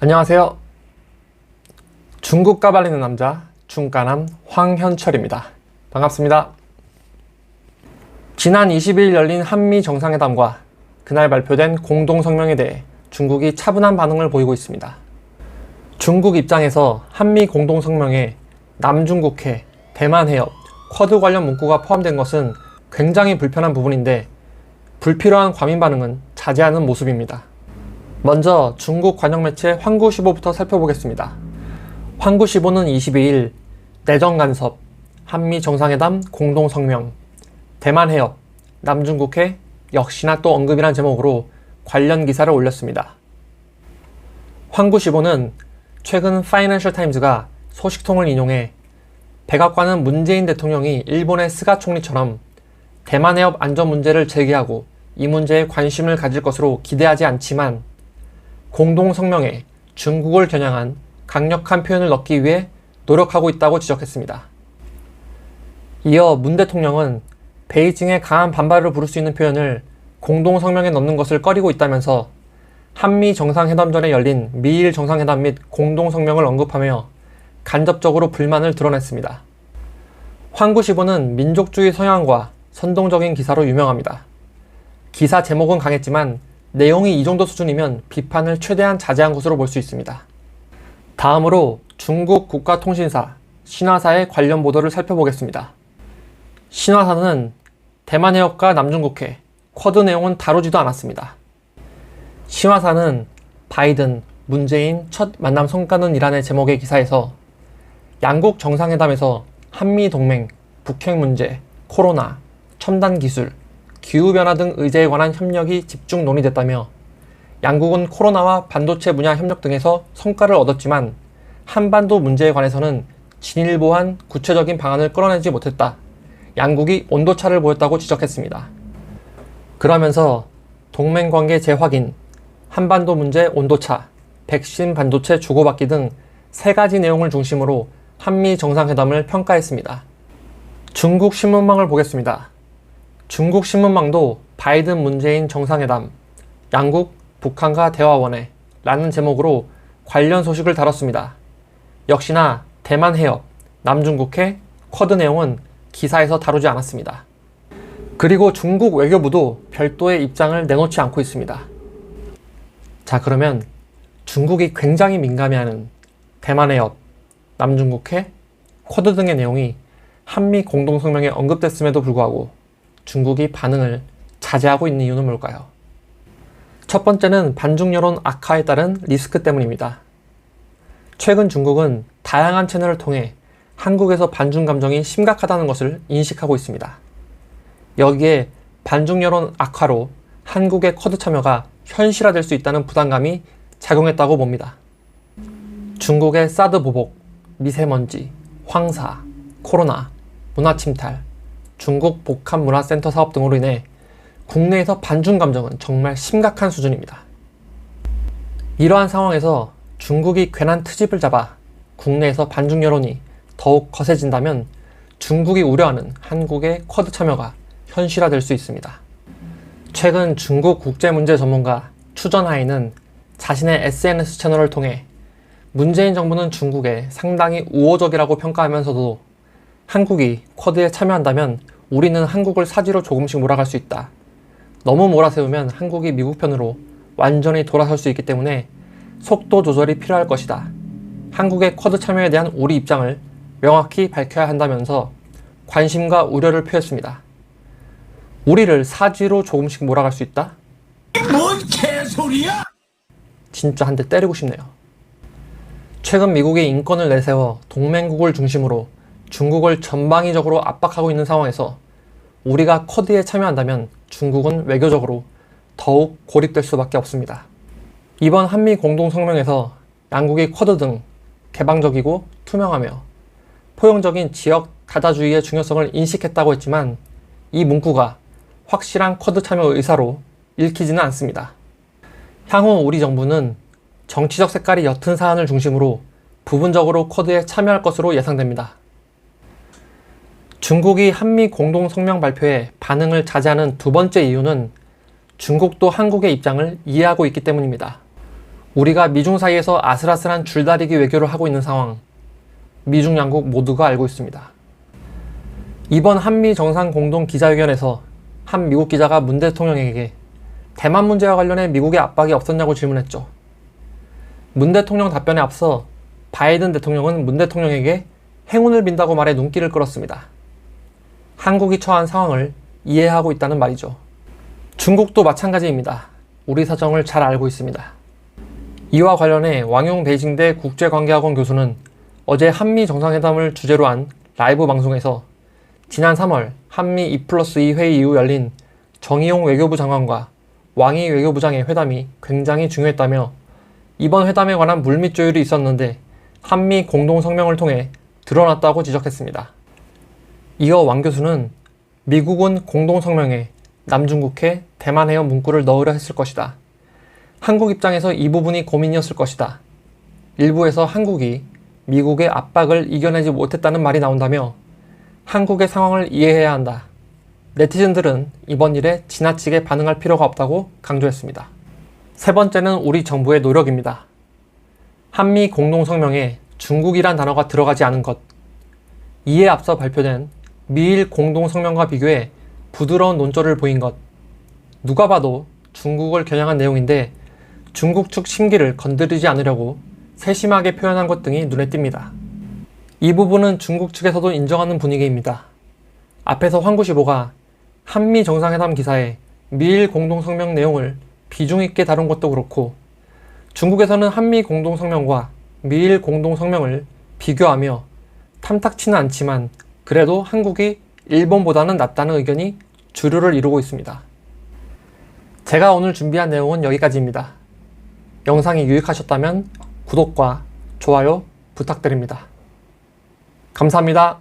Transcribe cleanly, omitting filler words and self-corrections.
안녕하세요. 중국 까발리는 남자 중까남 황현철입니다. 반갑습니다. 지난 20일 열린 한미 정상회담과 그날 발표된 공동성명에 대해 중국이 차분한 반응을 보이고 있습니다. 중국 입장에서 한미 공동성명에 남중국해, 대만 해협, 쿼드 관련 문구가 포함된 것은 굉장히 불편한 부분인데 불필요한 과민 반응은 자제하는 모습입니다. 먼저 중국 관영 매체 황구시보부터 살펴보겠습니다. 황구시보는 22일 내정 간섭, 한미 정상회담 공동성명, 대만 해협, 남중국해 역시나 또 언급이란 제목으로 관련 기사를 올렸습니다. 황구시보는 최근 파이낸셜 타임즈가 소식통을 인용해 백악관은 문재인 대통령이 일본의 스가 총리처럼 대만 해협 안전 문제를 제기하고 이 문제에 관심을 가질 것으로 기대하지 않지만 공동성명에 중국을 겨냥한 강력한 표현을 넣기 위해 노력하고 있다고 지적했습니다. 이어 문 대통령은 베이징의 강한 반발을 부를 수 있는 표현을 공동성명에 넣는 것을 꺼리고 있다면서 한미 정상회담 전에 열린 미일 정상회담 및 공동성명을 언급하며 간접적으로 불만을 드러냈습니다. 황구시보는 민족주의 성향과 선동적인 기사로 유명합니다. 기사 제목은 강했지만 내용이 이 정도 수준이면 비판을 최대한 자제한 것으로 볼 수 있습니다. 다음으로 중국 국가통신사 신화사의 관련 보도를 살펴보겠습니다. 신화사는 대만 해협과 남중국해, 쿼드 내용은 다루지도 않았습니다. 신화사는 바이든, 문재인 첫 만남 성과는 이라는 제목의 기사에서 양국 정상회담에서 한미 동맹, 북핵 문제, 코로나, 첨단 기술, 기후변화 등 의제에 관한 협력이 집중 논의됐다며 양국은 코로나와 반도체 분야 협력 등에서 성과를 얻었지만 한반도 문제에 관해서는 진일보한 구체적인 방안을 끌어내지 못했다. 양국이 온도차를 보였다고 지적했습니다. 그러면서 동맹관계 재확인, 한반도 문제 온도차, 백신 반도체 주고받기 등 세 가지 내용을 중심으로 한미 정상회담을 평가했습니다. 중국 신문망을 보겠습니다. 중국 신문망도 바이든 문재인 정상회담, 양국 북한과 대화원회 라는 제목으로 관련 소식을 다뤘습니다. 역시나 대만 해협, 남중국해, 쿼드 내용은 기사에서 다루지 않았습니다. 그리고 중국 외교부도 별도의 입장을 내놓지 않고 있습니다. 자, 그러면 중국이 굉장히 민감해하는 대만 해협, 남중국해, 쿼드 등의 내용이 한미 공동성명에 언급됐음에도 불구하고 중국이 반응을 자제하고 있는 이유는 뭘까요? 첫 번째는 반중 여론 악화에 따른 리스크 때문입니다. 최근 중국은 다양한 채널을 통해 한국에서 반중 감정이 심각하다는 것을 인식하고 있습니다. 여기에 반중 여론 악화로 한국의 쿼드 참여가 현실화될 수 있다는 부담감이 작용했다고 봅니다. 중국의 사드 보복, 미세먼지, 황사, 코로나, 문화 침탈, 중국 복합문화센터 사업 등으로 인해 국내에서 반중 감정은 정말 심각한 수준입니다. 이러한 상황에서 중국이 괜한 트집을 잡아 국내에서 반중 여론이 더욱 거세진다면 중국이 우려하는 한국의 쿼드 참여가 현실화될 수 있습니다. 최근 중국 국제문제 전문가 추전하이는 자신의 SNS 채널을 통해 문재인 정부는 중국에 상당히 우호적이라고 평가하면서도 한국이 쿼드에 참여한다면 우리는 한국을 사지로 조금씩 몰아갈 수 있다. 너무 몰아세우면 한국이 미국 편으로 완전히 돌아설 수 있기 때문에 속도 조절이 필요할 것이다. 한국의 쿼드 참여에 대한 우리 입장을 명확히 밝혀야 한다면서 관심과 우려를 표했습니다. 우리를 사지로 조금씩 몰아갈 수 있다? 뭔 개소리야? 진짜 한 대 때리고 싶네요. 최근 미국이 인권을 내세워 동맹국을 중심으로 중국을 전방위적으로 압박하고 있는 상황에서 우리가 쿼드에 참여한다면 중국은 외교적으로 더욱 고립될 수밖에 없습니다. 이번 한미 공동성명에서 양국이 쿼드 등 개방적이고 투명하며 포용적인 지역 다자주의의 중요성을 인식했다고 했지만 이 문구가 확실한 쿼드 참여 의사로 읽히지는 않습니다. 향후 우리 정부는 정치적 색깔이 옅은 사안을 중심으로 부분적으로 쿼드에 참여할 것으로 예상됩니다. 중국이 한미 공동성명 발표에 반응을 자제하는 두 번째 이유는 중국도 한국의 입장을 이해하고 있기 때문입니다. 우리가 미중 사이에서 아슬아슬한 줄다리기 외교를 하고 있는 상황, 미중 양국 모두가 알고 있습니다. 이번 한미 정상 공동 기자회견에서 한 미국 기자가 문 대통령에게 대만 문제와 관련해 미국의 압박이 없었냐고 질문했죠. 문 대통령 답변에 앞서 바이든 대통령은 문 대통령에게 행운을 빈다고 말해 눈길을 끌었습니다. 한국이 처한 상황을 이해하고 있다는 말이죠. 중국도 마찬가지입니다. 우리 사정을 잘 알고 있습니다. 이와 관련해 왕용 베이징대 국제관계학원 교수는 어제 한미 정상회담을 주제로 한 라이브 방송에서 지난 3월 한미 2+2 회의 이후 열린 정의용 외교부 장관과 왕이 외교부장의 회담이 굉장히 중요했다며 이번 회담에 관한 물밑 조율이 있었는데 한미 공동성명을 통해 드러났다고 지적했습니다. 이어 왕 교수는 미국은 공동성명에 남중국해, 대만 해협 문구를 넣으려 했을 것이다. 한국 입장에서 이 부분이 고민이었을 것이다. 일부에서 한국이 미국의 압박을 이겨내지 못했다는 말이 나온다며 한국의 상황을 이해해야 한다. 네티즌들은 이번 일에 지나치게 반응할 필요가 없다고 강조했습니다. 세 번째는 우리 정부의 노력입니다. 한미 공동성명에 중국이란 단어가 들어가지 않은 것. 이에 앞서 발표된 미일 공동성명과 비교해 부드러운 논조를 보인 것. 누가 봐도 중국을 겨냥한 내용인데 중국 측 심기를 건드리지 않으려고 세심하게 표현한 것 등이 눈에 띕니다. 이 부분은 중국 측에서도 인정하는 분위기입니다. 앞에서 환구시보가 한미 정상회담 기사에 미일 공동성명 내용을 비중 있게 다룬 것도 그렇고 중국에서는 한미 공동성명과 미일 공동성명을 비교하며 탐탁치는 않지만 그래도 한국이 일본보다는 낫다는 의견이 주류를 이루고 있습니다. 제가 오늘 준비한 내용은 여기까지입니다. 영상이 유익하셨다면 구독과 좋아요 부탁드립니다. 감사합니다.